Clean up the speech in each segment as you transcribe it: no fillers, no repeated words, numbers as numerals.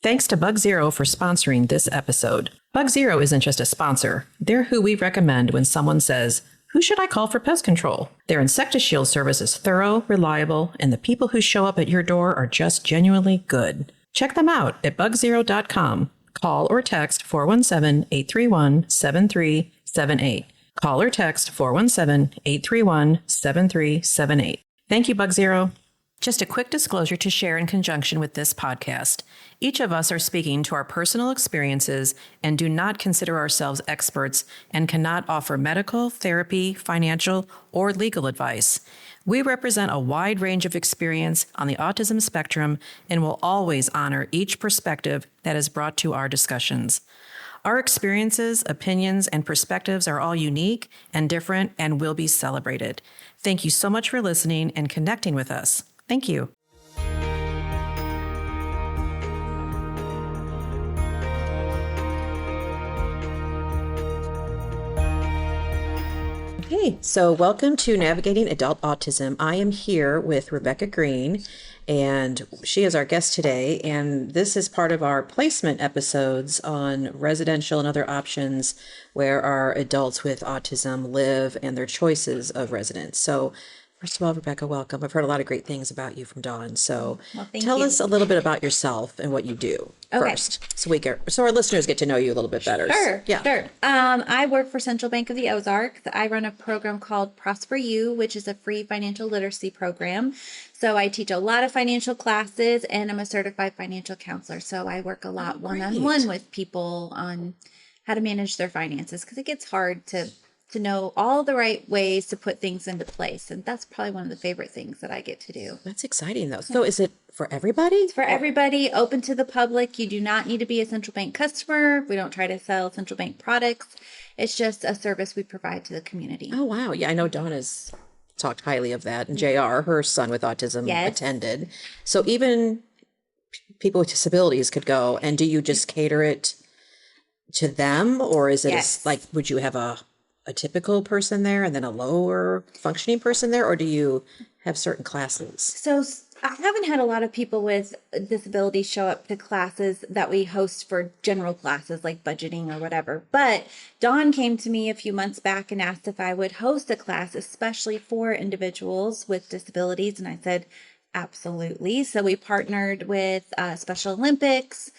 Thanks to Bug Zero for sponsoring this episode. Bug Zero isn't just a sponsor. They're who we recommend when someone says, "Who should I call for pest control?" Their Insectishield service is thorough, reliable, and the people who show up at your door are just genuinely good. Check them out at bugzero.com. Call or text 417-831-7378. Call or text 417-831-7378. Thank you, Bug Zero. Just a quick disclosure to share in conjunction with this podcast. Each of us are speaking to our personal experiences and do not consider ourselves experts and cannot offer medical, therapy, financial, or legal advice. We represent a wide range of experience on the autism spectrum and will always honor each perspective that is brought to our discussions. Our experiences, opinions, and perspectives are all unique and different and will be celebrated. Thank you so much for listening and connecting with us. Thank you. Okay, so welcome to Navigating Adult Autism. I am here with Rebecca Greene, and she is our guest today. And this is part of our placement episodes on residential and other options where our adults with autism live and their choices of residence. So first of all, Rebecca, welcome. I've heard a lot of great things about you from Dawn. So tell us a little bit about yourself and what you do first, so our listeners get to know you a little bit better. Sure. I work for Central Bank of the Ozarks. I run a program called Prosper You, which is a free financial literacy program. So I teach a lot of financial classes, and I'm a certified financial counselor. So I work a lot one-on-one with people on how to manage their finances, because it gets hard to know all the right ways to put things into place. And that's probably one of the favorite things that I get to do. That's exciting, though. So is it for everybody? It's for everybody, open to the public. You do not need to be a central bank customer. We don't try to sell central bank products. It's just a service we provide to the community. Oh, wow. Yeah, I know Dawn has talked highly of that. And JR, her son with autism, attended. So even people with disabilities could go. And do you just cater it to them? Or is it would you have a typical person there and then a lower functioning person there, or do you have certain classes? So I haven't had a lot of people with disabilities show up to classes that we host for general classes like budgeting or whatever. But Dawn came to me a few months back and asked if I would host a class, especially for individuals with disabilities. And I said, absolutely. So we partnered with Special Olympics.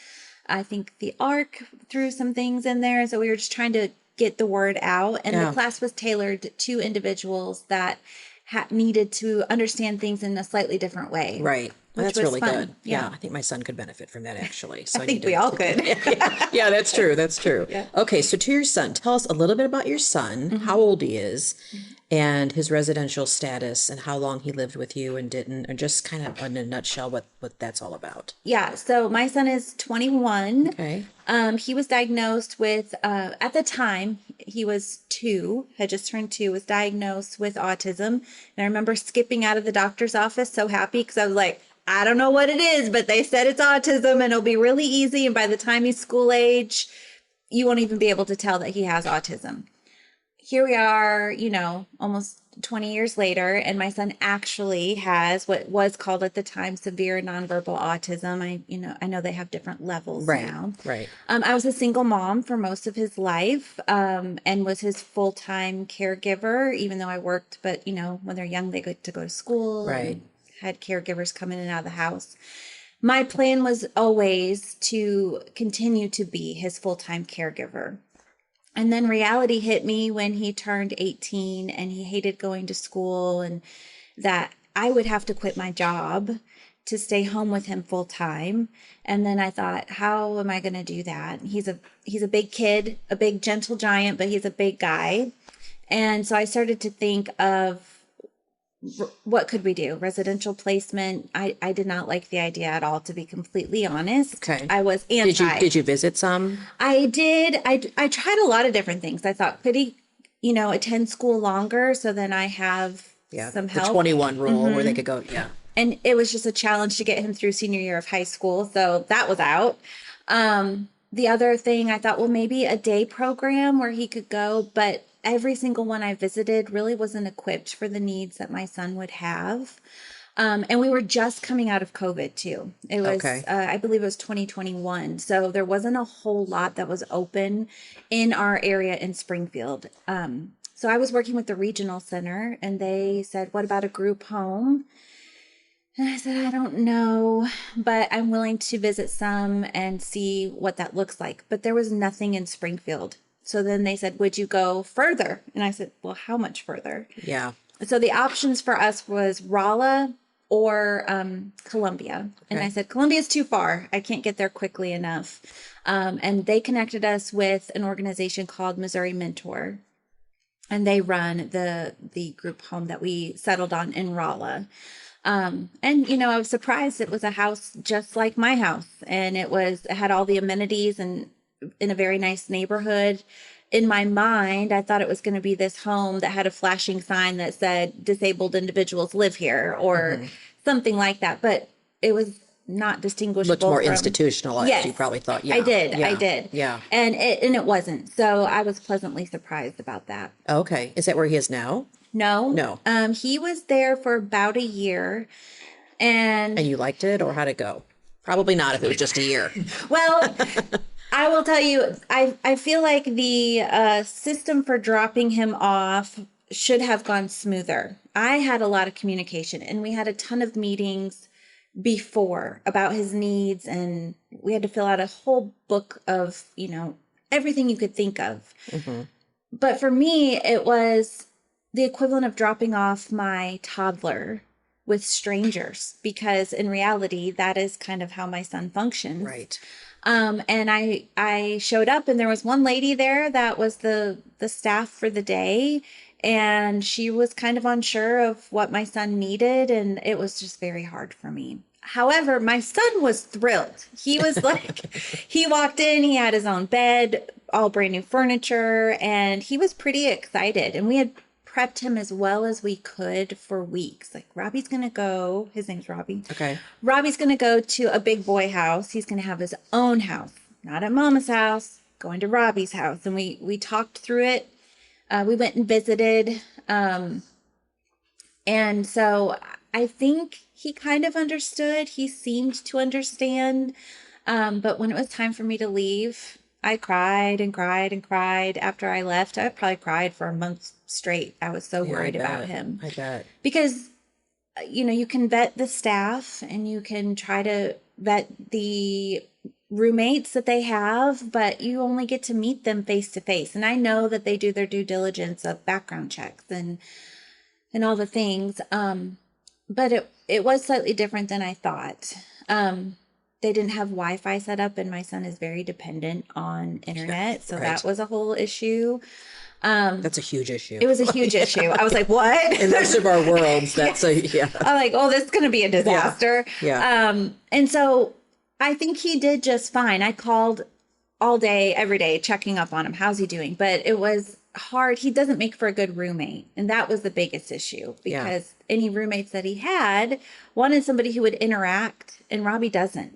I think the ARC threw some things in there. So we were just trying to get the word out, and the class was tailored to individuals that needed to understand things in a slightly different way. Right. Well, that's really good. Yeah. I think my son could benefit from that, actually. So I think we all could. Yeah, that's true. That's true. Yeah. Okay, so to your son, tell us a little bit about your son, how old he is, and his residential status, and how long he lived with you and didn't, and just kind of in a nutshell what that's all about. Yeah, so my son is 21. Okay. He was diagnosed with, at the time, he was 2, had just turned 2, was diagnosed with autism. And I remember skipping out of the doctor's office so happy because I was like, I don't know what it is, but they said it's autism and it'll be really easy. And by the time he's school age, you won't even be able to tell that he has autism. Here we are, almost 20 years later, and my son actually has what was called at the time severe nonverbal autism. I know they have different levels now. Right. I was a single mom for most of his life, and was his full-time caregiver, even though I worked. But, when they're young, they get to go to school. Right. And had caregivers come in and out of the house. My plan was always to continue to be his full-time caregiver. And then reality hit me when he turned 18 and he hated going to school, and that I would have to quit my job to stay home with him full time. And then I thought, how am I going to do that? He's a big kid, a big gentle giant, but he's a big guy. And so I started to think of what could we do? Residential placement. I did not like the idea at all, to be completely honest. Okay. I was anti. Did you visit some? I did. I tried a lot of different things. I thought, could he, attend school longer so then I have some help? The 21 rule where they could go, And it was just a challenge to get him through senior year of high school. So that was out. The other thing I thought, well, maybe a day program where he could go, but every single one I visited really wasn't equipped for the needs that my son would have. And we were just coming out of COVID too. It was, Okay. I believe it was 2021. So there wasn't a whole lot that was open in our area in Springfield. So I was working with the regional center and they said, what about a group home? And I said, I don't know, but I'm willing to visit some and see what that looks like. But there was nothing in Springfield. So then they said, would you go further? And I said, well, how much further? Yeah. So the options for us was Rolla or Columbia. And I said, Columbia's too far. I can't get there quickly enough. And they connected us with an organization called Missouri Mentor. And they run the group home that we settled on in Rolla. And, I was surprised it was a house just like my house. And it had all the amenities and in a very nice neighborhood. In my mind, I thought it was going to be this home that had a flashing sign that said disabled individuals live here or something like that. But it was not distinguishable. Looked more institutionalized. Yes, you probably thought. Yeah, I did. Yeah. I did. Yeah. And it wasn't. So I was pleasantly surprised about that. Okay. Is that where he is now? No. He was there for about a year. And you liked it, or how'd it go? Probably not if it was just a year. Well, I will tell you, I feel like the system for dropping him off should have gone smoother. I had a lot of communication and we had a ton of meetings before about his needs, and we had to fill out a whole book of, everything you could think of. Mm-hmm. But for me, it was the equivalent of dropping off my toddler with strangers, because in reality, that is kind of how my son functions. Right. And I showed up and there was one lady there that was the staff for the day. And she was kind of unsure of what my son needed. And it was just very hard for me. However, my son was thrilled. He was like, he walked in, he had his own bed, all brand new furniture, and he was pretty excited. And we had prepped him as well as we could for weeks. Like, Robbie's going to go, his name's Robbie. Okay. Robbie's going to go to a big boy house. He's going to have his own house, not at Mama's house, going to Robbie's house. And we talked through it. We went and visited. And so I think he kind of understood. He seemed to understand. But when it was time for me to leave, I cried and cried and cried. After I left, I probably cried for a month straight. I was so worried about him. I bet. Because, you can vet the staff and you can try to vet the roommates that they have, but you only get to meet them face to face. And I know that they do their due diligence of background checks and all the things. But it was slightly different than I thought. They didn't have Wi-Fi set up, and my son is very dependent on internet. So that was a whole issue. That's a huge issue. It was a huge issue. I was like, what? In most of our worlds, that's I'm like, oh, this is going to be a disaster. Yeah. And so I think he did just fine. I called all day, every day, checking up on him. How's he doing? But it was hard. He doesn't make for a good roommate. And that was the biggest issue, because any roommates that he had wanted somebody who would interact, and Robbie doesn't.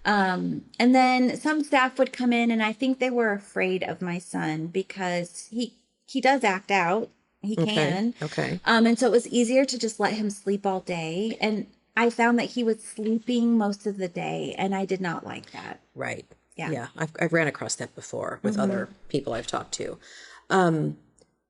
And then some staff would come in, and I think they were afraid of my son because he does act out. He can. Okay. And so it was easier to just let him sleep all day. And I found that he was sleeping most of the day, and I did not like that. Right. Yeah. Yeah. I've ran across that before with other people I've talked to.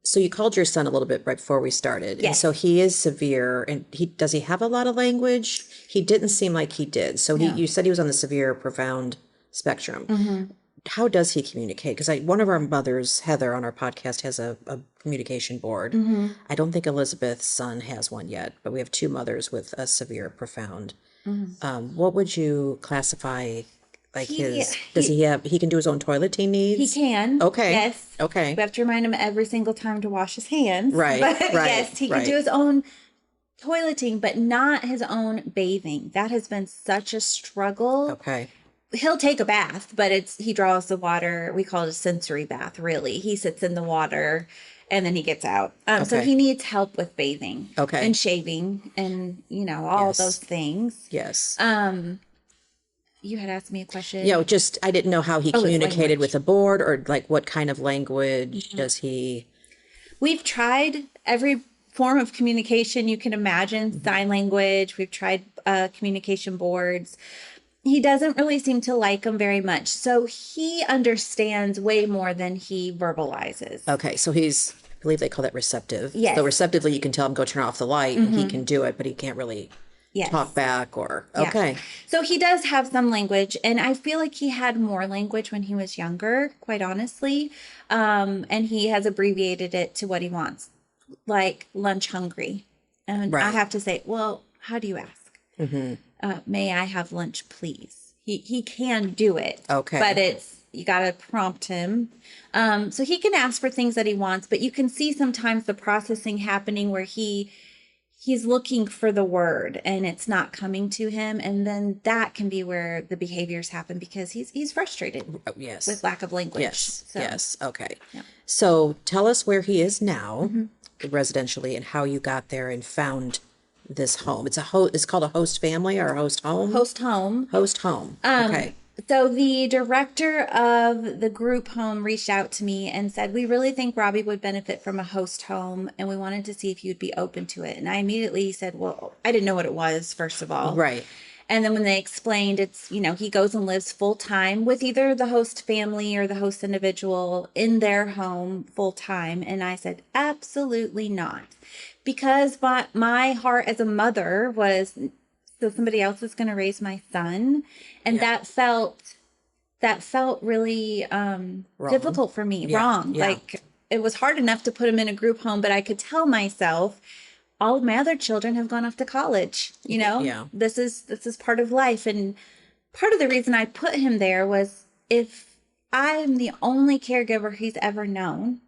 So you called your son a little bit right before we started. Yes. And so he is severe, and does he have a lot of language? He didn't seem like he did. So you said he was on the severe profound spectrum. Mm-hmm. How does he communicate? Because one of our mothers, Heather, on our podcast has a communication board. Mm-hmm. I don't think Elizabeth's son has one yet, but we have two mothers with a severe profound. Mm-hmm. What would you classify? Like he can do his own toileting needs? He can. Okay. Yes. Okay. We have to remind him every single time to wash his hands. Right. But right. Yes, he can do his own toileting, but not his own bathing. That has been such a struggle. Okay. He'll take a bath, but he draws the water. We call it a sensory bath, really. He sits in the water and then he gets out. So he needs help with bathing. Okay. And shaving and, all those things. Yes. You had asked me a question. Just I didn't know how he communicated with the board, or like what kind of language does he? We've tried every form of communication you can imagine, sign language. We've tried communication boards. He doesn't really seem to like them very much. So he understands way more than he verbalizes. Okay, so he's, I believe they call that receptive. Yes. So receptively, you can tell him, go turn off the light, and he can do it, but he can't really talk back or, okay. So he does have some language, and I feel like he had more language when he was younger, quite honestly. And he has abbreviated it to what he wants, like lunch hungry. And I have to say, well, how do you ask? May I have lunch, please? He can do it. Okay. But you got to prompt him. So he can ask for things that he wants, but you can see sometimes the processing happening where he's looking for the word and it's not coming to him. And then that can be where the behaviors happen because he's frustrated with lack of language. Yes. Okay. Yeah. So tell us where he is now residentially and how you got there and found this home. It's called a host family or a host home? Host home. Host home. Okay. So the director of the group home reached out to me and said, we really think Robbie would benefit from a host home and we wanted to see if you'd be open to it. And I immediately said, well, I didn't know what it was, first of all. Right. And then when they explained it's, he goes and lives full time with either the host family or the host individual in their home full time. And I said, absolutely not. Because my heart as a mother was, so somebody else is going to raise my son. And that felt really difficult for me. Wrong. Yeah. Like it was hard enough to put him in a group home, but I could tell myself all of my other children have gone off to college. This is part of life. And part of the reason I put him there was if I'm the only caregiver he's ever known,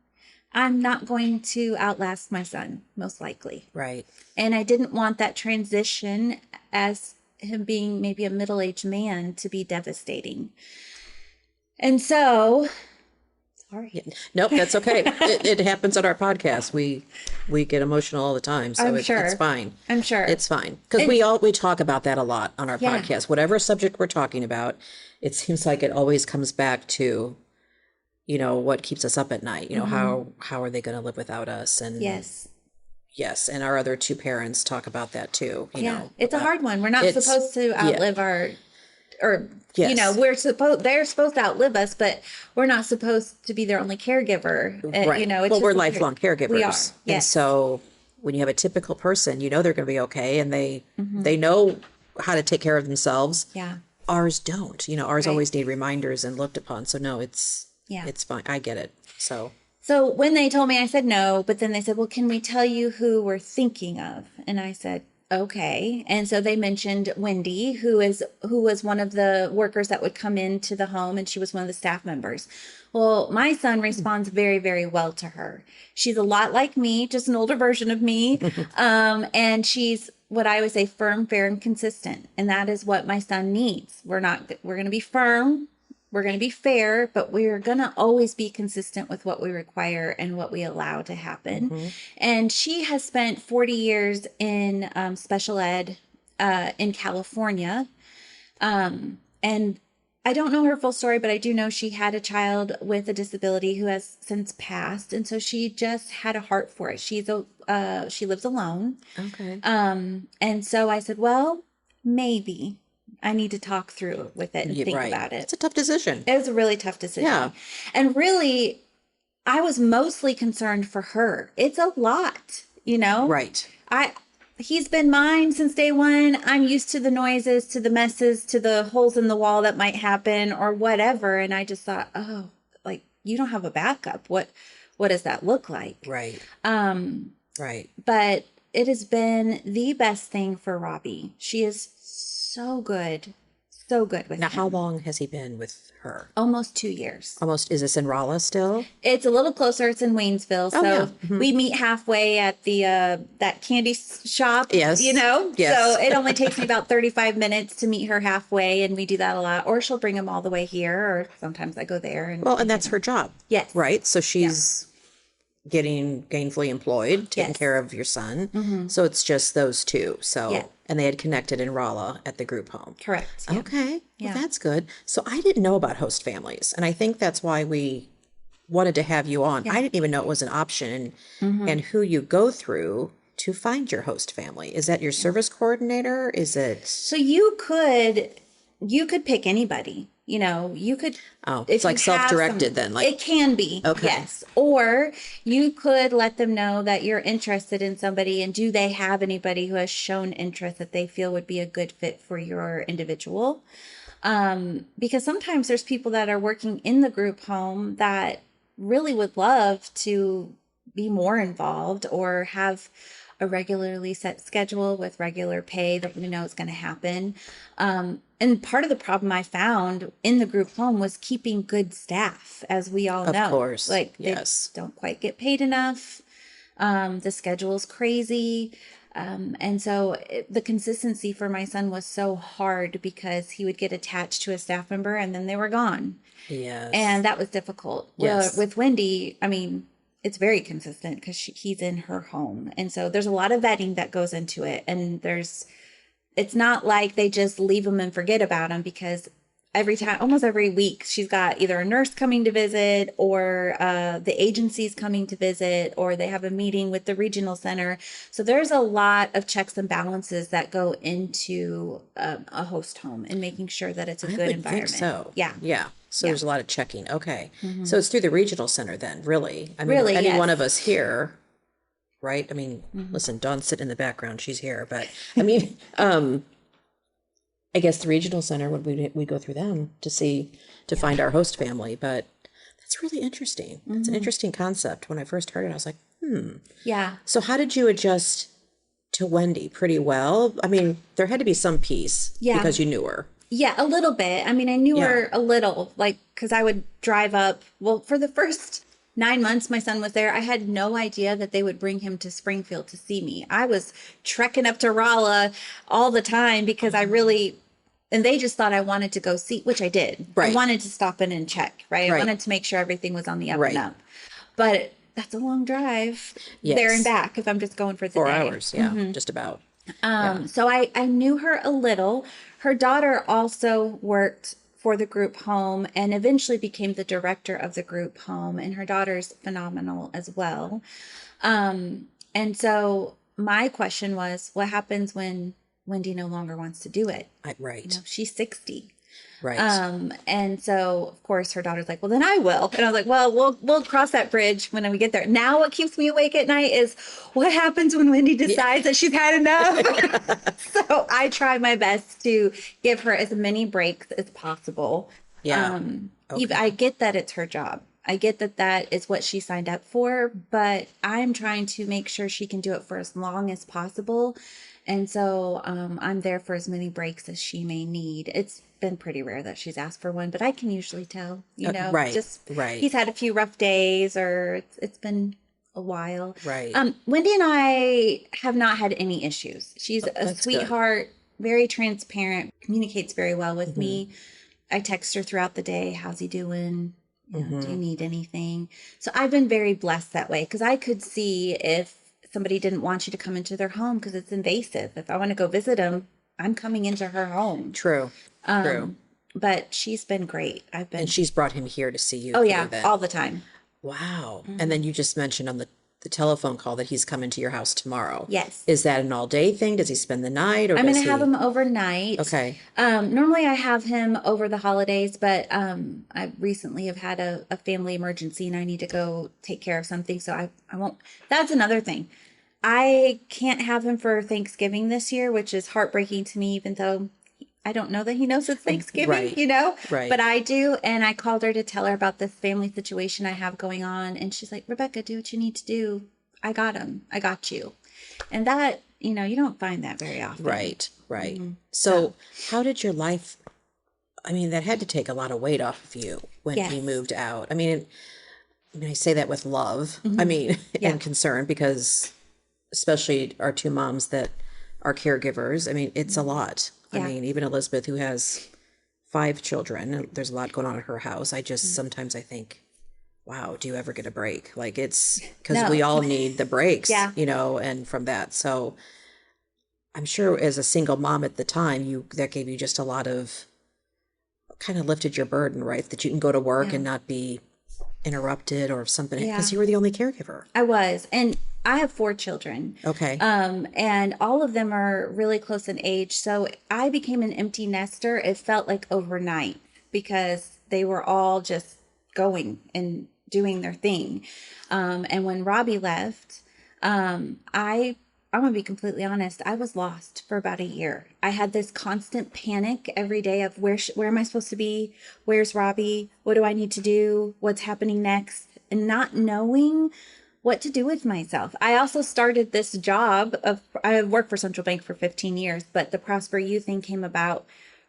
I'm not going to outlast my son, most likely. Right. And I didn't want that transition as him being maybe a middle-aged man to be devastating. And so, sorry. Yeah. Nope, that's okay. it happens on our podcast. We get emotional all the time, so it's fine. I'm sure. It's fine. Because we talk about that a lot on our podcast. Whatever subject we're talking about, it seems like it always comes back to what keeps us up at night, how are they going to live without us? And yes. And our other two parents talk about that too. It's a hard one. We're not supposed to outlive they're supposed to outlive us, but we're not supposed to be their only caregiver. Right. We're lifelong caregivers. We are. Yes. And so when you have a typical person, they're going to be okay. And they know how to take care of themselves. Yeah. Ours don't, ours always need reminders and looked upon. So no, it's fine. I get it. So when they told me, I said no, but then they said, well, can we tell you who we're thinking of? And I said, okay. And so they mentioned Wendy, who was one of the workers that would come into the home, and she was one of the staff members. Well, my son responds very, very well to her. She's a lot like me, just an older version of me. And she's what I always say, firm, fair, and consistent. And that is what my son needs. We're going to be firm. We're going to be fair, but we're going to always be consistent with what we require and what we allow to happen. And she has spent 40 years in special ed in California. And I don't know her full story, but I do know she had a child with a disability who has since passed. And so she just had a heart for it. She lives alone. Okay. And so I said, well, maybe I need to talk through with it and think about it. It's a tough decision. It was a really tough decision. Yeah. And really, I was mostly concerned for her. It's a lot, Right. He's been mine since day one. I'm used to the noises, to the messes, to the holes in the wall that might happen or whatever. And I just thought, you don't have a backup. What does that look like? Right. Right. But it has been the best thing for Robbie. She is so good with him. Now, how long has he been with her? Almost 2 years. Almost. Is this in Rolla still? It's a little closer. It's in Waynesville. So we meet halfway at the that candy shop. Yes. Yes. So it only takes me about 35 minutes to meet her halfway, and we do that a lot. Or she'll bring him all the way here, or sometimes I go there. And that's her job. Yes. Right. So she's getting gainfully employed, taking care of your son. So it's just those two. So and they had connected in Rolla at the group home. Correct. Okay. Well, that's good. So I didn't know about host families, and I think that's why we wanted to have you on. Yeah. I didn't even know it was an option, and who you go through to find your host family. Is that your service coordinator? Is it? So you could pick anybody. You know, you could. Oh, if it's like you have self-directed some- then. Like, it can be, Okay. yes. Or you could let them know that you're interested in somebody, and do they have anybody who has shown interest that they feel would be a good fit for your individual? Because sometimes there's people that are working in the group home that really would love to be more involved or have a regularly set schedule with regular pay that we know is going to happen. And part of the problem I found in the group home was keeping good staff, as we all know. Of course, Like, yes. they don't quite get paid enough. The schedule's crazy. And so the consistency for my son was so hard because he would get attached to a staff member and then they were gone. yes. And that was difficult. Yes. With Wendy, I mean, it's very consistent because he's in her home. And so there's a lot of vetting that goes into it. And it's not like they just leave him and forget about him, because almost every week, she's got either a nurse coming to visit, or the agency's coming to visit, or they have a meeting with the regional center. So there's a lot of checks and balances that go into a host home and making sure that it's a good environment. Think so. Yeah. Yeah. So Yeah. there's a lot of checking. Okay. So it's through the regional center then, really. I mean, Really, any yes. one of us here, right? I mean, listen, Dawn's sitting in the background. She's here. But I mean, I guess the regional center, we go through them to find our host family. But that's really interesting. It's an interesting concept. When I first heard it, I was like, Yeah. So how did you adjust to Wendy? Pretty well. I mean, there had to be some piece because you knew her. Yeah, a little bit. I mean, I knew Yeah. her a little, like, because I would drive up. Well, for the first 9 months my son was there, I had no idea that they would bring him to Springfield to see me. I was trekking up to Rolla all the time because and they just thought I wanted to go see, which I did. Right. I wanted to stop in and check, right? Right. I wanted to make sure everything was on the up Right. and up. But that's a long drive Yes. there and back if I'm just going for the 4 day. hours. Yeah. Just about. So I knew her a little. Her daughter also worked for the group home and eventually became the director of the group home. And her daughter's phenomenal as well. And so my question was, what happens when Wendy no longer wants to do it? Right. You know, she's 60. Right. And so of course her daughter's like, well, then I will. And I was like, well, we'll cross that bridge when we get there. Now what keeps me awake at night is what happens when Wendy decides that she's had enough. So I try my best to give her as many breaks as possible. Yeah. I get that it's her job. I get that that is what she signed up for, but I'm trying to make sure she can do it for as long as possible. And so I'm there for as many breaks as she may need. It's been pretty rare that she's asked for one, but I can usually tell, right. He's had a few rough days, or it's been a while. Right. Wendy and I have not had any issues. She's a that's sweetheart, very transparent, communicates very well with me. I text her throughout the day. How's he doing? You know, do you need anything? So I've been very blessed that way, because I could see if somebody didn't want you to come into their home because it's invasive. If I want to go visit them, I'm coming into her home. True. True. But she's been great. And she's brought him here to see you. Oh yeah, then. all the time. Wow. And then you just mentioned on the telephone call that he's coming to your house tomorrow. Yes. Is that an all day thing? Does he spend the night, or I'm does going to have he- him overnight. Okay. Normally I have him over the holidays, but I recently have had a family emergency and I need to go take care of something. So I won't. That's another thing. I can't have him for Thanksgiving this year, which is heartbreaking to me, even though I don't know that he knows it's Thanksgiving, Right. Right. But I do. And I called her to tell her about this family situation I have going on. And she's like, Rebecca, do what you need to do. I got him. I got you. And that, you don't find that very often. Right. Right. So how did your life, I mean, that had to take a lot of weight off of you when Yes. he moved out. I mean, I say that with love, I mean, Yeah. and concern, because especially our two moms that are caregivers, I mean, it's a lot. Yeah. I mean, even Elizabeth, who has 5 children, there's a lot going on at her house. I just, sometimes I think, wow, do you ever get a break? Like, it's because No. we all need the breaks, Yeah. and from that. So I'm sure as a single mom at the time, that gave you just a lot of, kind of lifted your burden, right? That you can go to work Yeah. and not be interrupted or if something, Yeah. because you were the only caregiver. I was. And I have 4 children. Okay. And all of them are really close in age. So I became an empty nester. It felt like overnight because they were all just going and doing their thing. And when Robbie left, I'm going to be completely honest. I was lost for about a year. I had this constant panic every day of where am I supposed to be? Where's Robbie? What do I need to do? What's happening next? And not knowing what to do with myself. I also started this job I worked for Central Bank for 15 years, but the Prosper You thing came about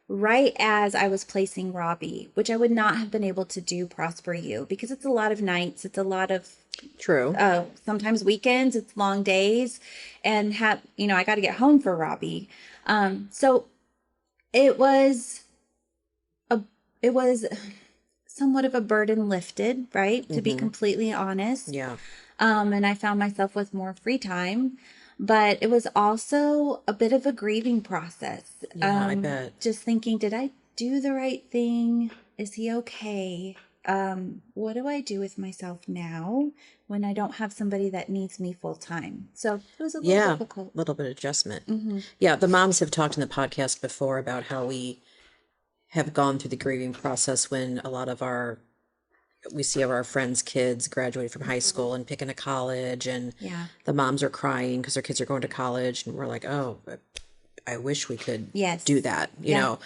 right as I was placing Robbie, which I would not have been able to do Prosper You because it's a lot of nights. It's a lot of True. sometimes weekends, it's long days, and I got to get home for Robbie. So it was somewhat of a burden lifted, right? To be completely honest. Yeah. And I found myself with more free time, but it was also a bit of a grieving process. Yeah, I bet. Just thinking, did I do the right thing? Is he okay? What do I do with myself now when I don't have somebody that needs me full time? So it was a little difficult. A little bit of adjustment. Yeah, the moms have talked in the podcast before about how we have gone through the grieving process when a lot of we see our friends' kids graduate from high school and picking a college, and the moms are crying because their kids are going to college, and we're like, oh, I wish we could do that, you know,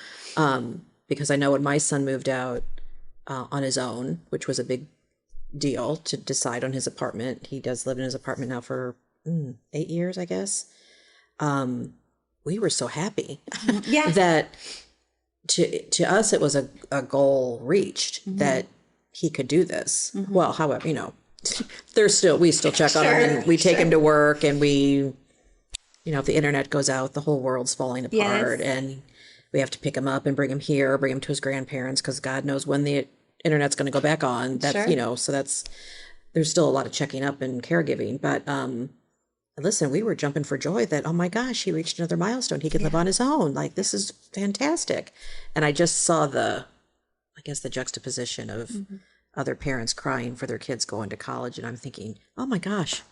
because I know when my son moved out on his own, which was a big deal to decide on his apartment. He does live in his apartment now for 8 years, I guess. We were so happy that to us it was a goal reached that he could do this. Well, however, we still check on him and we take him to work, and we, if the internet goes out, the whole world's falling apart, and we have to pick him up and bring him here, bring him to his grandparents, because God knows when the internet's going to go back on. That's, so there's still a lot of checking up and caregiving. But listen, we were jumping for joy that, oh my gosh, he reached another milestone. He could live on his own. Like, this is fantastic. And I just saw the juxtaposition of other parents crying for their kids going to college. And I'm thinking, oh my gosh,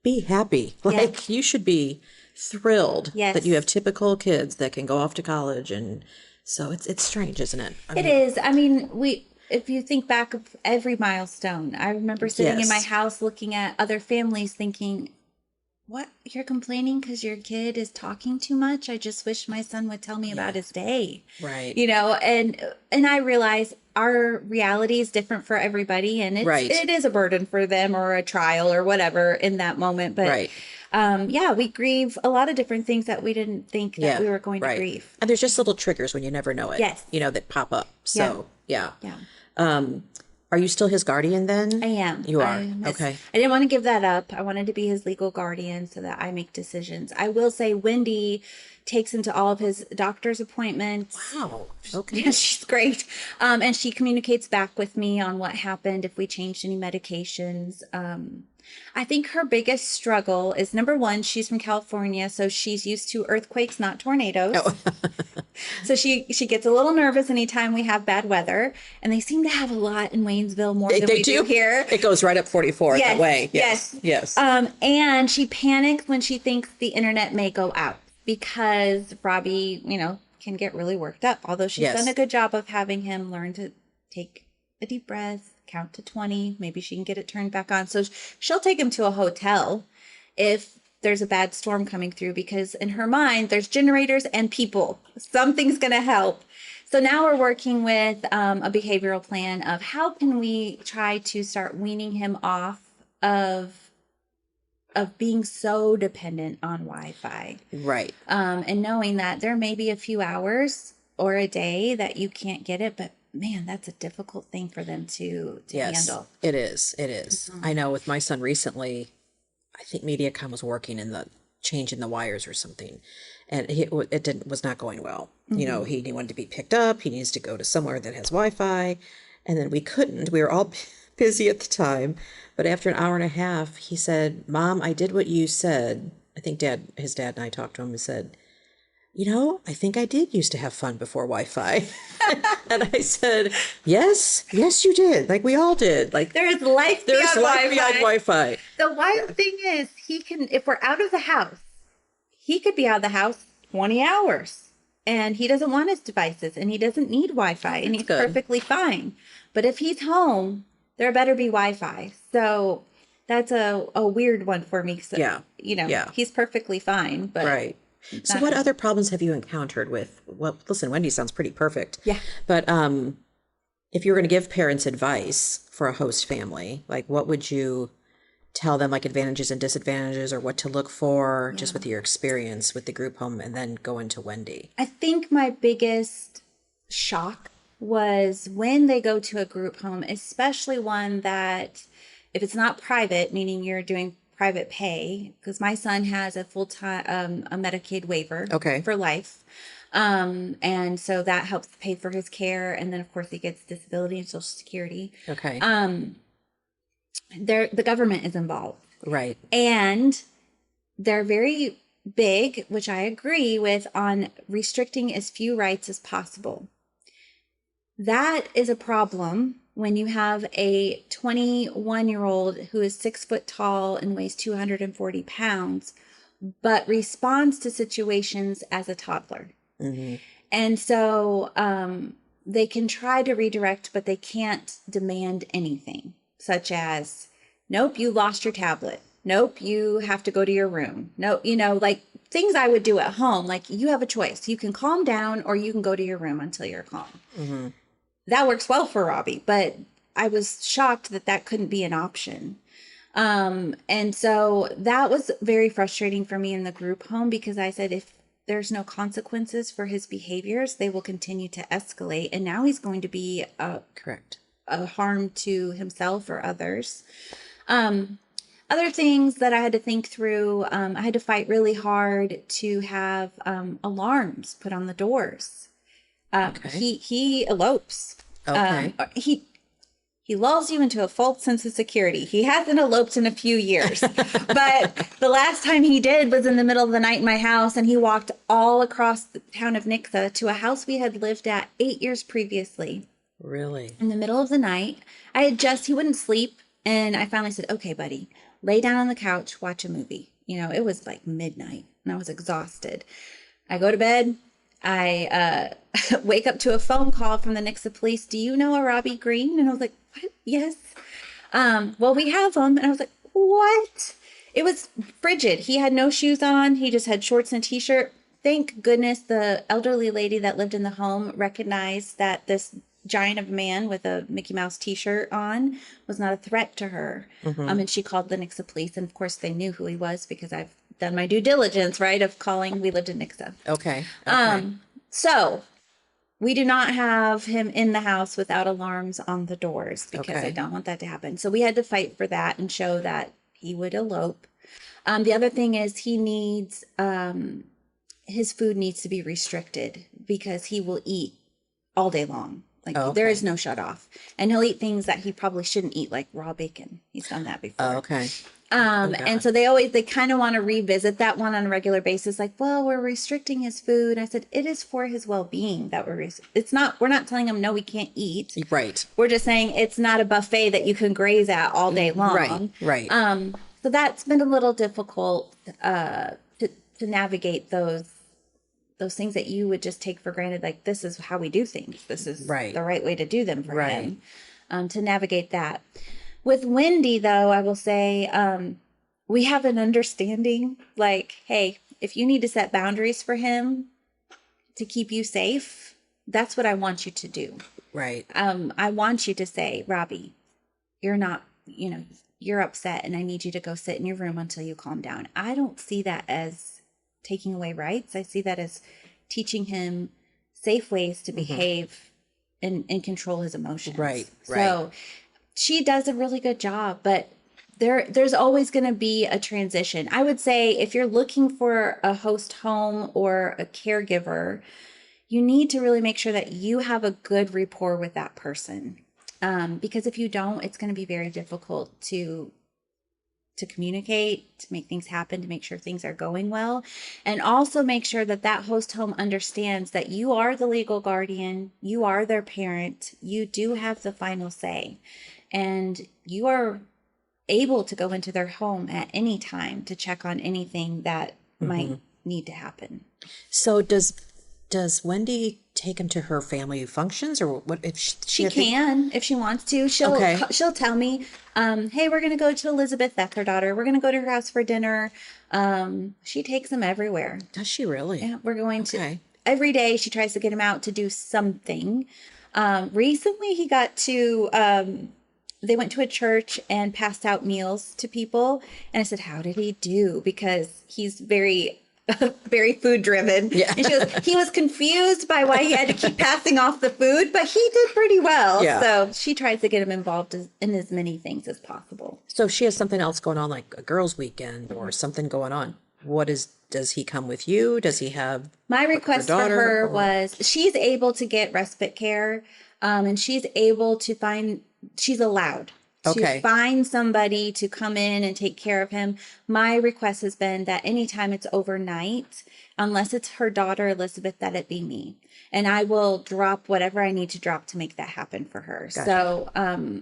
be happy. Like, you should be thrilled that you have typical kids that can go off to college. And so it's strange, isn't it? It is. I mean, if you think back of every milestone, I remember sitting in my house looking at other families thinking, what, you're complaining because your kid is talking too much? I just wish my son would tell me about his day. Right. And I realize our reality is different for everybody, and it is a burden for them or a trial or whatever in that moment. But we grieve a lot of different things that we didn't think that we were going to grieve. And there's just little triggers when you never know it. Yes. That pop up. So, yeah. Are you still his guardian then? I am. You are? Okay. I didn't want to give that up. I wanted to be his legal guardian so that I make decisions. I will say Wendy takes him to all of his doctor's appointments. Wow. Okay. Yeah, she's great. And she communicates back with me on what happened, if we changed any medications. I think her biggest struggle is, number one, she's from California, so she's used to earthquakes, not tornadoes. Oh. So she gets a little nervous anytime we have bad weather, and they seem to have a lot in Waynesville more than we do here. It goes right up 44 that way. Yes. And she panics when she thinks the internet may go out because Robbie, can get really worked up. Although she's done a good job of having him learn to take a deep breath, count to 20. Maybe she can get it turned back on. So she'll take him to a hotel if there's a bad storm coming through, because in her mind, there's generators and people. Something's going to help. So now we're working with a behavioral plan of how can we try to start weaning him off of being so dependent on Wi-Fi. Right. And knowing that there may be a few hours or a day that you can't get it, but man, that's a difficult thing for them to handle. It is. I know with my son recently, I think MediaCom was working in the changing the wires or something, and it was not going well. He wanted to be picked up. He needs to go to somewhere that has Wi-Fi, and then we couldn't. We were all busy at the time, but after an hour and a half, he said, "Mom, I did what you said." I think his dad and I talked to him and said, I think I did used to have fun before Wi-Fi. And I said, yes, you did. Like we all did. Like There is life there's beyond life Wi-Fi. beyond Wi-Fi. The wild thing is, he can, if we're out of the house, he could be out of the house 20 hours and he doesn't want his devices and he doesn't need Wi-Fi and he's good. perfectly fine. But if he's home, there better be Wi-Fi. So that's a weird one for me. So, Yeah. He's perfectly fine. But Right. So what other problems have you encountered with, well, listen, Wendy sounds pretty perfect. Yeah. But if you were going to give parents advice for a host family, like what would you tell them, like advantages and disadvantages or what to look for just with your experience with the group home, and then go into Wendy? I think my biggest shock was when they go to a group home, especially one that, if it's not private, meaning you're doing private pay, because my son has a full-time a Medicaid waiver for life, and so that helps pay for his care, and then of course he gets disability and Social Security. The government is involved, Right. and they're very big, which I agree with, on restricting as few rights as possible. That is a problem when you have a 21-year-old who is 6 foot tall and weighs 240 pounds, but responds to situations as a toddler. Mm-hmm. And so they can try to redirect, but they can't demand anything, such as, nope, you lost your tablet. Nope, you have to go to your room. No, like things I would do at home, like you have a choice. You can calm down or you can go to your room until you're calm. Mm-hmm. That works well for Robbie, but I was shocked that couldn't be an option. And so that was very frustrating for me in the group home, because I said, if there's no consequences for his behaviors, they will continue to escalate. And now he's going to be Correct. a harm to himself or others. Other things that I had to think through, I had to fight really hard to have alarms put on the doors. He elopes. Okay. He lulls you into a false sense of security. He hasn't eloped in a few years, but the last time he did was in the middle of the night in my house, and he walked all across the town of Nixa to a house we had lived at 8 years previously. Really? In the middle of the night, he wouldn't sleep, and I finally said, okay, buddy, lay down on the couch, watch a movie. It was like midnight, and I was exhausted. I go to bed. I wake up to a phone call from the Nixa police. Do you know a Robbie Greene? And I was like, what? Yes. Well, we have him. And I was like, what? It was frigid. He had no shoes on. He just had shorts and a t-shirt. Thank goodness the elderly lady that lived in the home recognized that this giant of a man with a Mickey Mouse t-shirt on was not a threat to her. Mm-hmm. And she called the Nixa police. And of course they knew who he was, because I've done my due diligence, right, of calling. We lived in Nixa. Okay. So we do not have him in the house without alarms on the doors, because I don't want that to happen. So we had to fight for that and show that he would elope. The other thing is he needs, his food needs to be restricted, because he will eat all day long. Like there is no shut off, and he'll eat things that he probably shouldn't eat, like raw bacon. He's done that before. Okay. And so they kind of want to revisit that one on a regular basis. Like, well, we're restricting his food. I said, it is for his well-being that we're not telling him, no, he can't eat. Right. We're just saying it's not a buffet that you can graze at all day long. Right. So that's been a little difficult, to navigate those things that you would just take for granted. Like, this is how we do things. This is the right way to do them for him, to navigate that. With Wendy, though, I will say we have an understanding, like, hey, if you need to set boundaries for him to keep you safe, that's what I want you to do. Right. I want you to say, Robbie, you're not, you're upset, and I need you to go sit in your room until you calm down. I don't see that as taking away rights. I see that as teaching him safe ways to behave and control his emotions. Right. So she does a really good job, but there's always going to be a transition. I would say if you're looking for a host home or a caregiver, you need to really make sure that you have a good rapport with that person. Because if you don't, it's going to be very difficult to to communicate, to make things happen, to make sure things are going well, and also make sure that that host home understands that you are the legal guardian, you are their parent, you do have the final say, and you are able to go into their home at any time to check on anything that might need to happen. So does Wendy take him to her family functions, or what? If she can, if she wants to, she'll tell me, hey, we're going to go to Elizabeth. That's her daughter. We're going to go to her house for dinner. She takes him everywhere. Does she really? Yeah, we're going to every day. She tries to get him out to do something. Recently he got to, they went to a church and passed out meals to people. And I said, how did he do? Because he's very food driven. Yeah. And he was confused by why he had to keep passing off the food, but he did pretty well. Yeah. So she tries to get him involved in as many things as possible. So if she has something else going on, like a girls' weekend or something going on, does he come with you? Does he have my request for her was she's able to get respite care, and she's allowed to find somebody to come in and take care of him. My request has been that anytime it's overnight, unless it's her daughter, Elizabeth, that it be me. And I will drop whatever I need to drop to make that happen for her. Gotcha.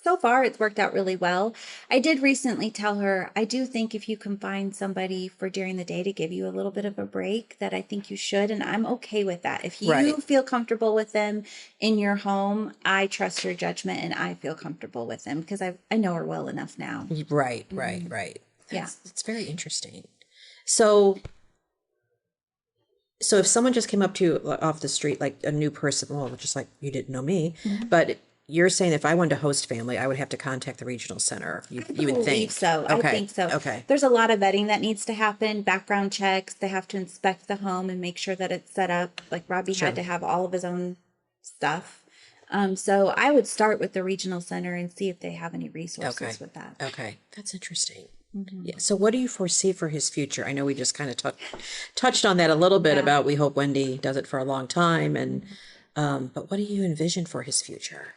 So far it's worked out really well. I did recently tell her, I do think if you can find somebody for during the day to give you a little bit of a break, that I think you should. And I'm okay with that. If you feel comfortable with them in your home, I trust your judgment and I feel comfortable with them because I know her well enough now. Right. It's very interesting. So if someone just came up to you off the street, like a new person, well, just like you didn't know me, but you're saying if I wanted to host family, I would have to contact the regional center. You would think so. I think so. Okay. There's a lot of vetting that needs to happen, background checks. They have to inspect the home and make sure that it's set up. Like Robbie had to have all of his own stuff. So I would start with the regional center and see if they have any resources with that. Okay. That's interesting. Yeah. So what do you foresee for his future? I know we just kind of touched on that a little bit about we hope Wendy does it for a long time. And but what do you envision for his future?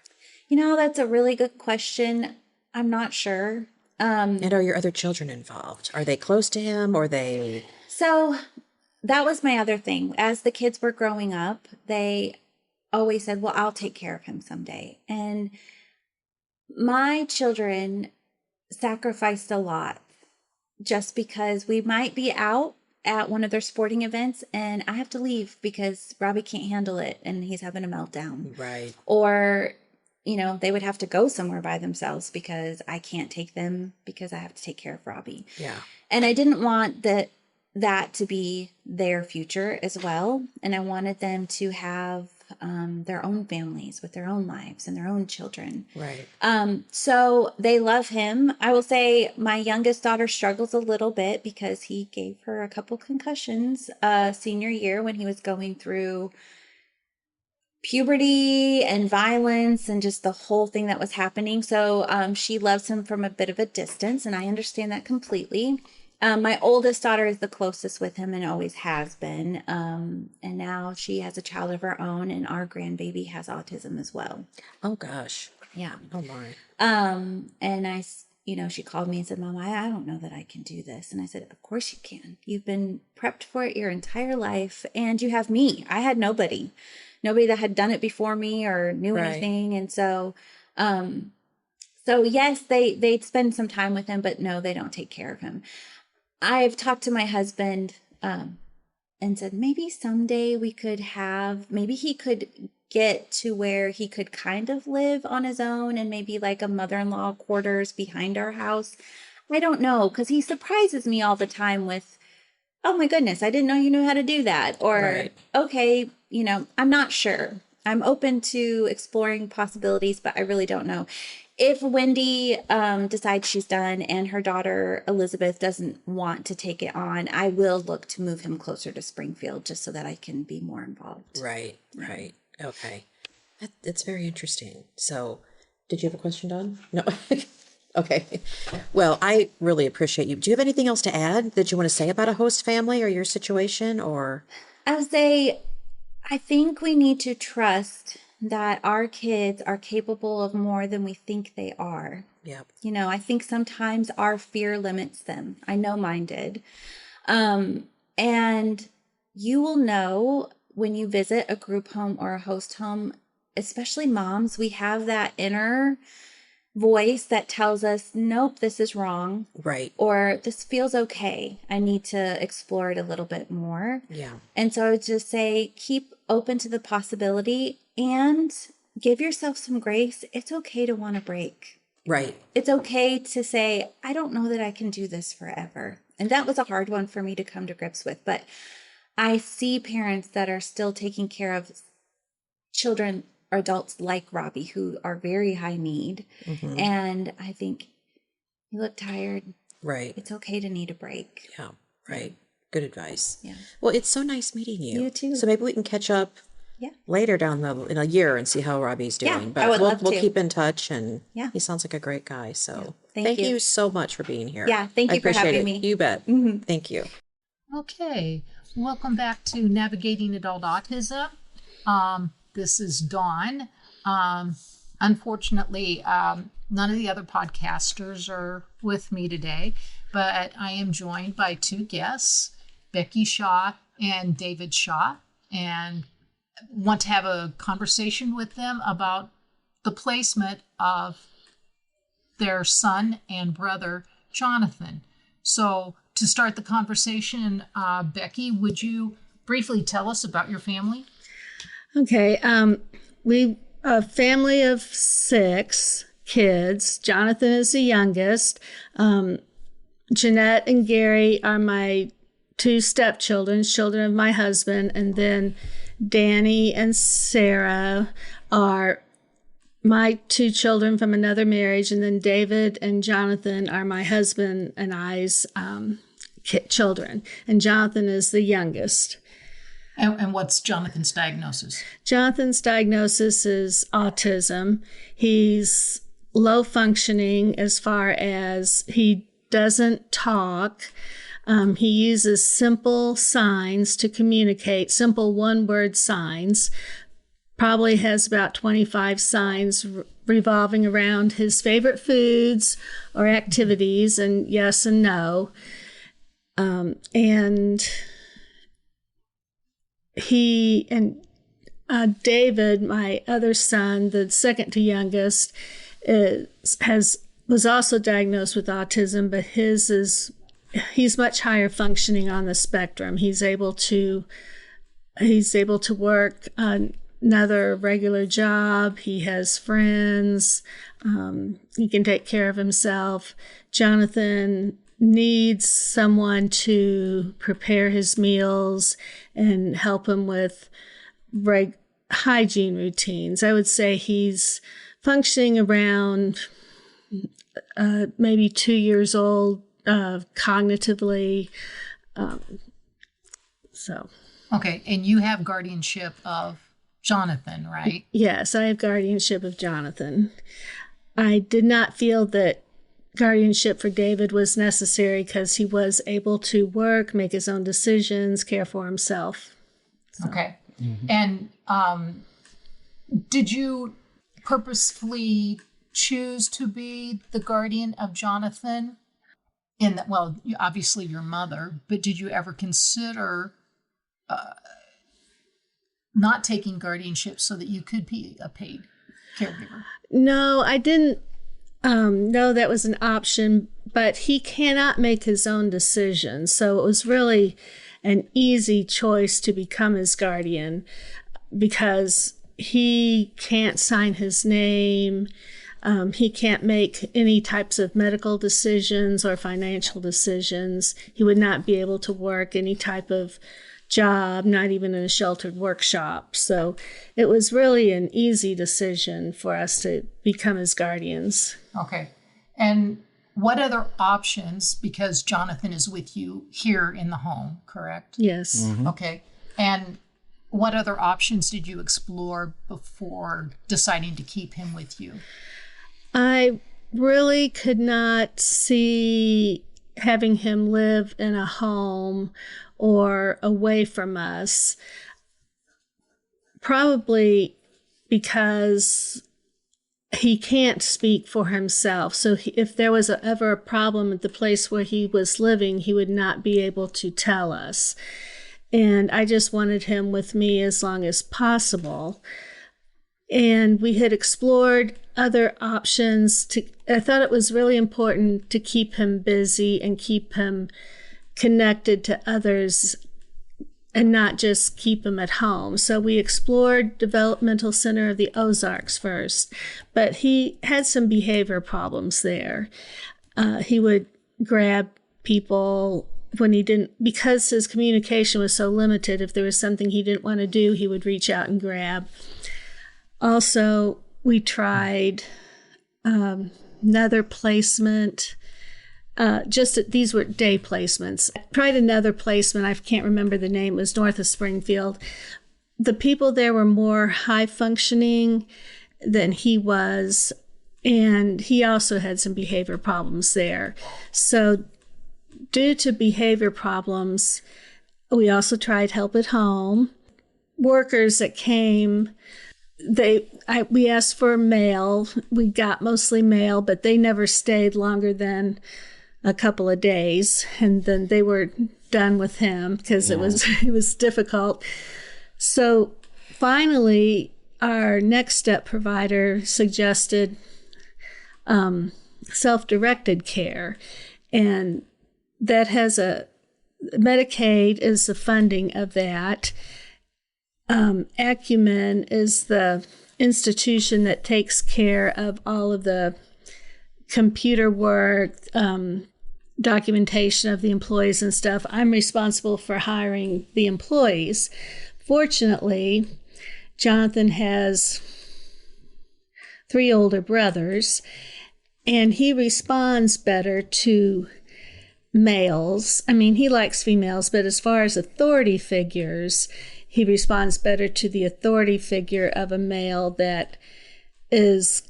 That's a really good question. I'm not sure. And are your other children involved? Are they close to him or they? So that was my other thing. As the kids were growing up, they always said, well, I'll take care of him someday. And my children sacrificed a lot just because we might be out at one of their sporting events and I have to leave because Robbie can't handle it and he's having a meltdown. Right. Or they would have to go somewhere by themselves because I can't take them because I have to take care of Robbie. Yeah. And I didn't want that to be their future as well. And I wanted them to have their own families with their own lives and their own children. Right. So they love him. I will say my youngest daughter struggles a little bit because he gave her a couple concussions senior year when he was going through puberty and violence and just the whole thing that was happening. So she loves him from a bit of a distance, and I understand that completely. My oldest daughter is the closest with him and always has been. And now she has a child of her own, and our grandbaby has autism as well. Oh, gosh. Yeah. Oh, my. And I, she called me and said, Mom, I don't know that I can do this. And I said, of course you can. You've been prepped for it your entire life, and you have me. I had nobody that had done it before me or knew anything. And so yes, they'd spend some time with him, but no, they don't take care of him. I've talked to my husband and said, maybe someday maybe he could get to where he could kind of live on his own and maybe like a mother-in-law quarters behind our house. I don't know, because he surprises me all the time with, oh my goodness, I didn't know you knew how to do that. Or, okay, I'm not sure. I'm open to exploring possibilities, but I really don't know. If Wendy decides she's done and her daughter Elizabeth doesn't want to take it on, I will look to move him closer to Springfield just so that I can be more involved. Right. Okay. That's very interesting. So, did you have a question, Dawn? No. Okay. Well, I really appreciate you. Do you have anything else to add that you want to say about a host family or your situation? Or I would say, I think we need to trust that our kids are capable of more than we think they are. Yeah. You know, I think sometimes our fear limits them. I know mine did. And you will know when you visit a group home or a host home, especially moms, we have that inner voice that tells us, nope, this is wrong. Right. Or this feels okay. I need to explore it a little bit more. Yeah. And so I would just say, keep open to the possibility and give yourself some grace. It's okay to want to break. Right. It's okay to say, I don't know that I can do this forever. And that was a hard one for me to come to grips with. But I see parents that are still taking care of children or adults like Robbie who are very high need. Mm-hmm. And I think, you look tired. Right. It's okay to need a break. Yeah. Right. Good advice. Yeah. Well, it's so nice meeting you. You too. So maybe we can catch up later in a year and see how Robbie's doing. Yeah, but I would love we'll to. keep in touch, and Yeah. he sounds like a great guy. So Thank you. you so much for being here. Yeah, thank you I for appreciate having it. me. You bet. Mhm. Thank you. Okay, welcome back to Navigating Adult Autism. This is Dawn. Unfortunately, none of the other podcasters are with me today, but I am joined by two guests, Becky Shaw and David Shaw, and want to have a conversation with them about the placement of their son and brother, Jonathan. So to start the conversation, Becky, would you briefly tell us about your family? Okay. We a family of 6 kids. Jonathan is the youngest. Jeanette and Gary are my 2 stepchildren, children of my husband, and then Danny and Sarah are my 2 children from another marriage, and then David and Jonathan are my husband and I's children, and Jonathan is the youngest. And what's Jonathan's diagnosis? Jonathan's diagnosis is autism. He's low functioning as far as he doesn't talk. He uses simple signs to communicate, simple one-word signs. Probably has about 25 signs revolving around his favorite foods or activities, and yes and no. And he and David, my other son, the second to youngest, was also diagnosed with autism, but he's much higher functioning on the spectrum. He's able to work another regular job. He has friends. He can take care of himself. Jonathan needs someone to prepare his meals and help him with hygiene routines. I would say he's functioning around maybe 2 years old cognitively. Okay, and you have guardianship of Jonathan, right? Yes, I have guardianship of Jonathan. I did not feel that guardianship for David was necessary because he was able to work, make his own decisions, care for himself. Okay. And did you purposefully choose to be the guardian of Jonathan? Well, obviously your mother, but did you ever consider not taking guardianship so that you could be a paid caregiver? No, I didn't know that was an option, but he cannot make his own decisions. So it was really an easy choice to become his guardian because he can't sign his name. He can't make any types of medical decisions or financial decisions. He would not be able to work any type of job, not even in a sheltered workshop. So it was really an easy decision for us to become his guardians. Okay. And what other options, because Jonathan is with you here in the home, correct? Yes. Mm-hmm. Okay. And what other options did you explore before deciding to keep him with you? I really could not see having him live in a home or away from us. Probably because he can't speak for himself. So if there was ever a problem at the place where he was living, he would not be able to tell us. And I just wanted him with me as long as possible. And we had explored other options. I thought it was really important to keep him busy and keep him connected to others and not just keep him at home. So we explored Developmental Center of the Ozarks first, but he had some behavior problems there. He would grab people when he didn't, because his communication was so limited. If there was something he didn't want to do, he would reach out and grab. Also, we tried another placement. These were day placements. I tried another placement. I can't remember the name. It was north of Springfield. The people there were more high functioning than he was, and he also had some behavior problems there. So due to behavior problems, we also tried help at home. Workers that came, we asked for male. We got mostly male, but they never stayed longer than a couple of days, and then they were done with him because it was difficult. So finally, our next step provider suggested self-directed care, and that has Medicaid is the funding of that. Acumen is the institution that takes care of all of the computer work, documentation of the employees and stuff. I'm responsible for hiring the employees. Fortunately, Jonathan has 3 older brothers, and he responds better to males. I mean, he likes females, but as far as authority figures, he responds better to the authority figure of a male that is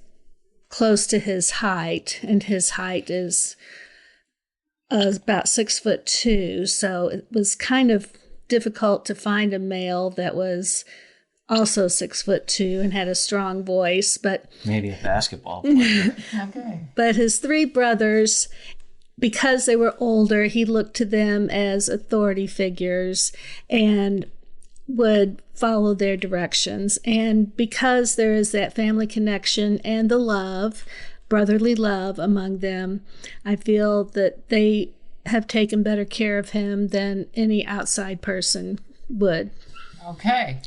close to his height, and his height is about 6'2". So it was kind of difficult to find a male that was also 6'2" and had a strong voice, but maybe a basketball player. Okay. But his 3 brothers, because they were older, he looked to them as authority figures and would follow their directions. And because there is that family connection and the love, brotherly love among them, I feel that they have taken better care of him than any outside person would. Okay.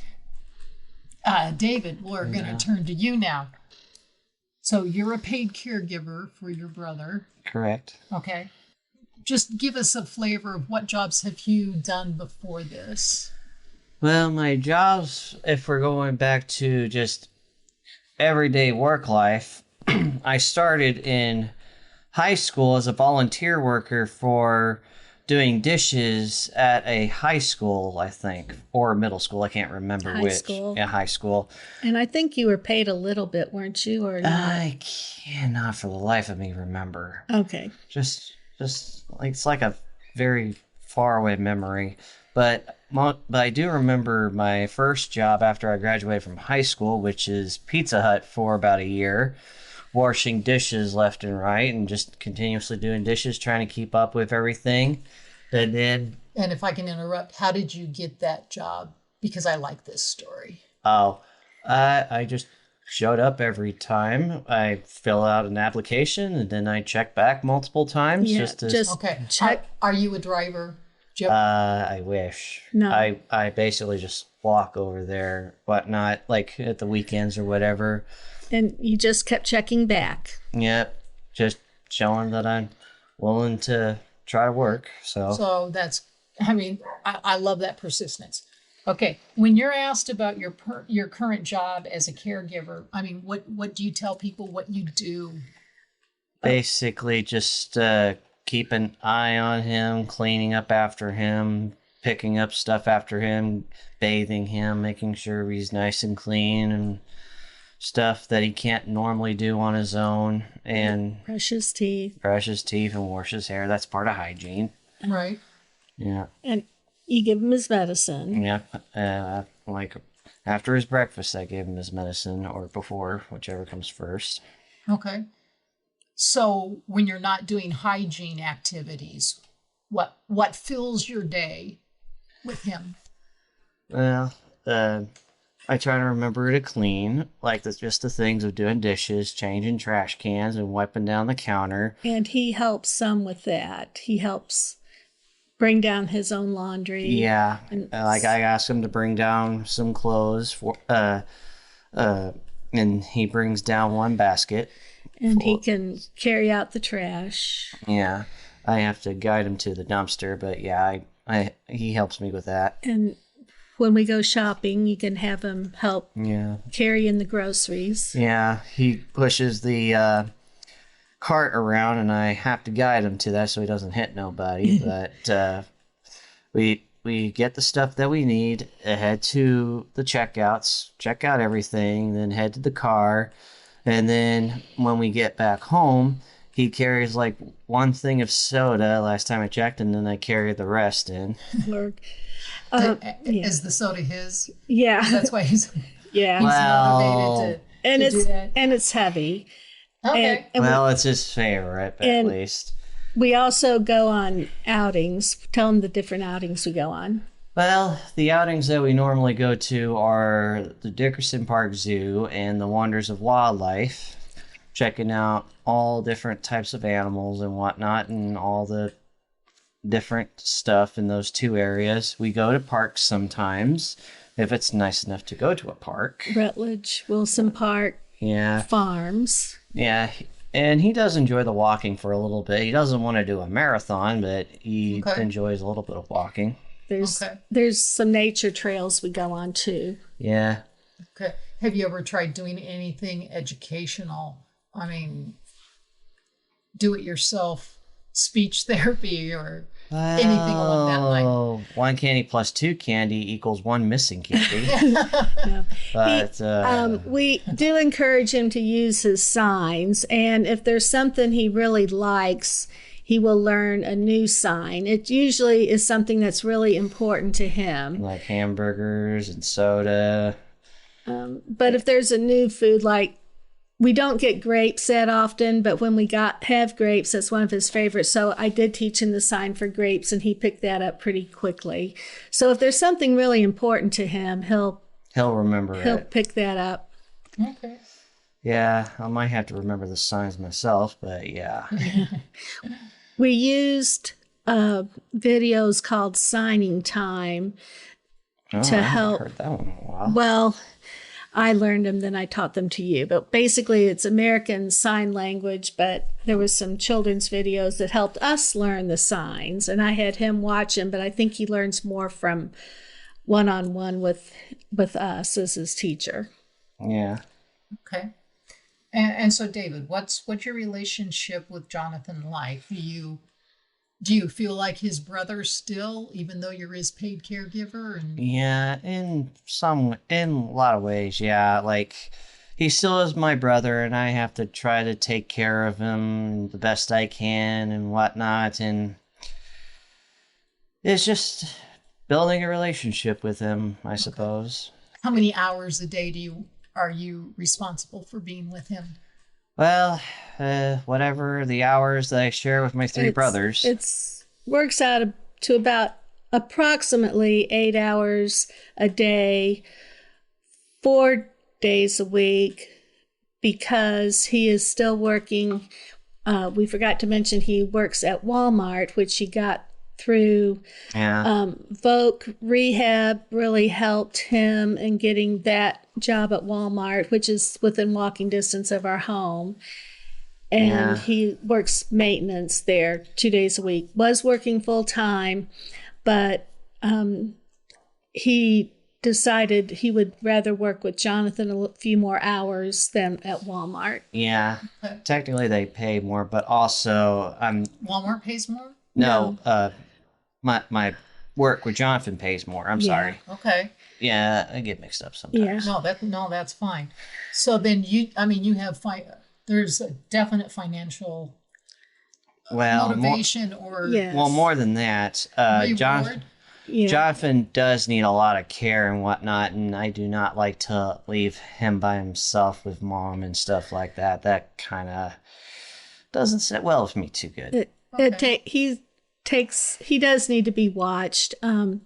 David, we're going to turn to you now. So you're a paid caregiver for your brother. Correct. Okay. Just give us a flavor of what jobs have you done before this? Well, my jobs, if we're going back to just everyday work life, I started in high school as a volunteer worker for doing dishes at a high school, I think, or middle school. I can't remember which. School. Yeah, high school. And I think you were paid a little bit, weren't you? Or not? I cannot for the life of me remember. Okay. Just like it's like a very far away memory. But I do remember my first job after I graduated from high school, which is Pizza Hut for about a year, washing dishes left and right and just continuously doing dishes, trying to keep up with everything. And then... And if I can interrupt, how did you get that job? Because I like this story. I just showed up every time. I fill out an application and then I check back multiple times. Yeah, Okay. check. Are you a driver? I wish. No. I basically just walk over there, whatnot, like at the weekends or whatever. And you just kept checking back. Yep. Just showing that I'm willing to try to work. So that's, I love that persistence. Okay. When you're asked about your current job as a caregiver, what do you tell people what you do? Basically just keep an eye on him, cleaning up after him, picking up stuff after him, bathing him, making sure he's nice and clean and stuff that he can't normally do on his own, and brush his teeth and wash his hair. That's part of hygiene. Right. Yeah. And you give him his medicine. Yeah. Like after his breakfast, I give him his medicine, or before, whichever comes first. Okay. So when you're not doing hygiene activities, what fills your day with him? Well, I try to remember to clean, like just the things of doing dishes, changing trash cans, and wiping down the counter. And he helps some with that. He helps bring down his own laundry. Yeah, And like I ask him to bring down some clothes for, and he brings down one basket. And he can carry out the trash. Yeah, I have to guide him to the dumpster, but yeah, he helps me with that. And when we go shopping, you can have him help carry in the groceries. Yeah, he pushes the cart around, and I have to guide him to that so he doesn't hit nobody. But we get the stuff that we need, head to the checkouts, check out everything, then head to the car. And then when we get back home, he carries like one thing of soda last time I checked, and then I carry the rest in. Or, Is the soda his? yeah. That's why he's Well, motivated And to do that. it's heavy. Okay. And well, it's his favorite, at least. we also go on outings. Tell him the different outings we go on. Well, the outings that we normally go to are the Dickerson Park Zoo and the Wonders of Wildlife, checking out all different types of animals and whatnot, and all the different stuff in those two areas. We go to parks sometimes, if it's nice enough to go to a park. Rutledge, Wilson Park, Yeah, Farms. yeah. And he does enjoy the walking for a little bit. He doesn't want to do a marathon, but he enjoys a little bit of walking. There's some nature trails we go on too. Yeah. Okay. Have you ever tried doing anything educational? I mean, do it yourself, speech therapy, or anything along that line? Oh, one candy plus two candy equals one missing candy. But We do encourage him to use his signs, and if there's something he really likes, he will learn a new sign. It usually is something that's really important to him. like hamburgers and soda. But if there's a new food, like we don't get grapes that often, but when we have grapes, that's one of his favorites. So I did teach him the sign for grapes, and he picked that up pretty quickly. So if there's something really important to him, he'll remember it. pick that up. Okay. Yeah, I might have to remember the signs myself, but yeah. We used videos called Signing Time Oh, I to haven't help. heard that one in a while. Well, I learned them, then I taught them to you. But basically, it's American Sign Language, but there was some children's videos that helped us learn the signs. And I had him watch them, but I think he learns more from one-on-one with us as his teacher. Yeah. Okay. And so, David, what's your relationship with Jonathan like? Do you feel like his brother still, even though you're his paid caregiver? And Yeah, in a lot of ways, yeah. Like, he still is my brother, and I have to try to take care of him the best I can and whatnot. And it's just building a relationship with him, I suppose. how many hours a day are you responsible for being with him? Well, whatever the hours that I share with my three brothers. It's works out to about approximately 8 hours a day, 4 days a week, because he is still working. We forgot to mention he works at Walmart, which he got through Voc Rehab. Really helped him in getting that job at Walmart, which is within walking distance of our home. And he works maintenance there 2 days a week. Was working full time, but he decided he would rather work with Jonathan a few more hours than at Walmart. Yeah, technically they pay more, but also Walmart pays more? my work with Jonathan pays more. I'm sorry. Okay. Yeah, I get mixed up sometimes. Yeah. No, that's fine. So then you have there's a definite financial Well, motivation or Yeah. more than that, reward? Yeah. Jonathan does need a lot of care and whatnot, and I do not like to leave him by himself with mom and stuff like that. That kind of doesn't sit well with me too good. He does need to be watched. I'm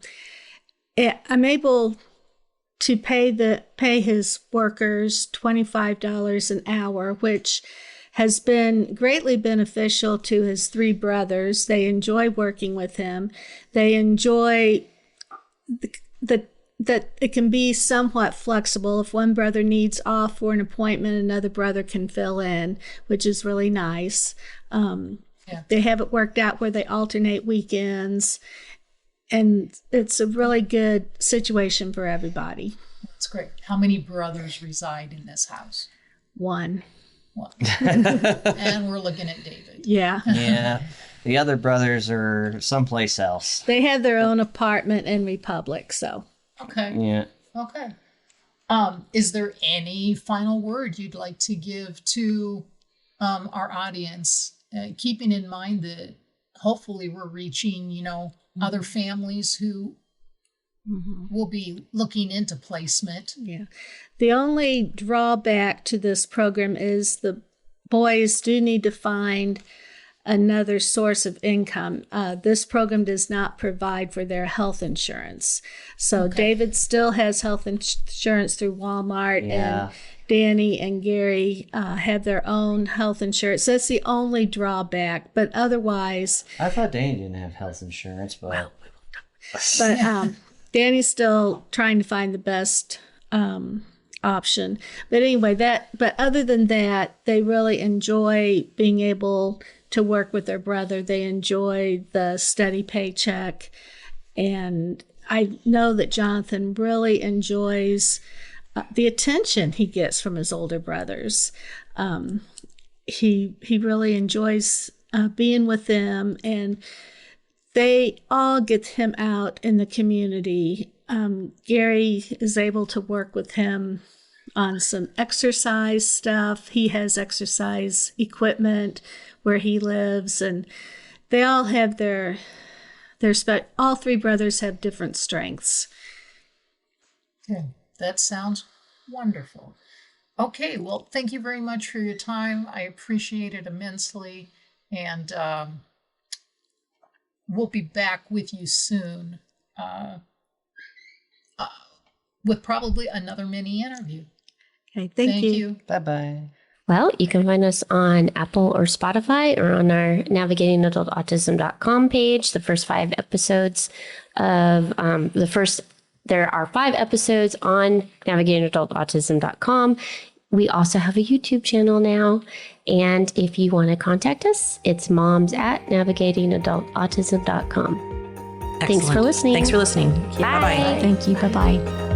able to pay his workers $25 an hour, which has been greatly beneficial to his 3 brothers. They enjoy working with him. They enjoy that it can be somewhat flexible. If one brother needs off for an appointment, another brother can fill in, which is really nice. They have it worked out where they alternate weekends, and it's a really good situation for everybody. That's great. How many brothers reside in this house? One. And we're looking at David. Yeah. Yeah. The other brothers are someplace else. They have their own apartment in Republic, so. Okay. Yeah. Okay. Is there any final word you'd like to give to our audience, keeping in mind that hopefully we're reaching, other families who will be looking into placement? Yeah. The only drawback to this program is the boys do need to find another source of income. This program does not provide for their health insurance. So David still has health insurance through Walmart, and Danny and Gary have their own health insurance. That's the only drawback. But otherwise, I thought Danny didn't have health insurance, but Danny's still trying to find the best option. But anyway, but other than that, they really enjoy being able to work with their brother. They enjoy the steady paycheck. And I know that Jonathan really enjoys the attention he gets from his older brothers. He really enjoys being with them, and they all get him out in the community. Gary is able to work with him on some exercise stuff. He has exercise equipment where he lives, and they all have all 3 brothers have different strengths. Good. That sounds wonderful. Okay, well, thank you very much for your time. I appreciate it immensely, and we'll be back with you soon with probably another mini interview. Okay, thank you. bye-bye. Well, you can find us on Apple or Spotify or on our navigatingadultautism.com page. The first 5 episodes of there are 5 episodes on navigatingadultautism.com. We also have a YouTube channel now. And if you want to contact us, it's moms@navigatingadultautism.com. Excellent. Thanks for listening. Thanks for listening. Bye. Bye-bye. Thank you. Bye-bye.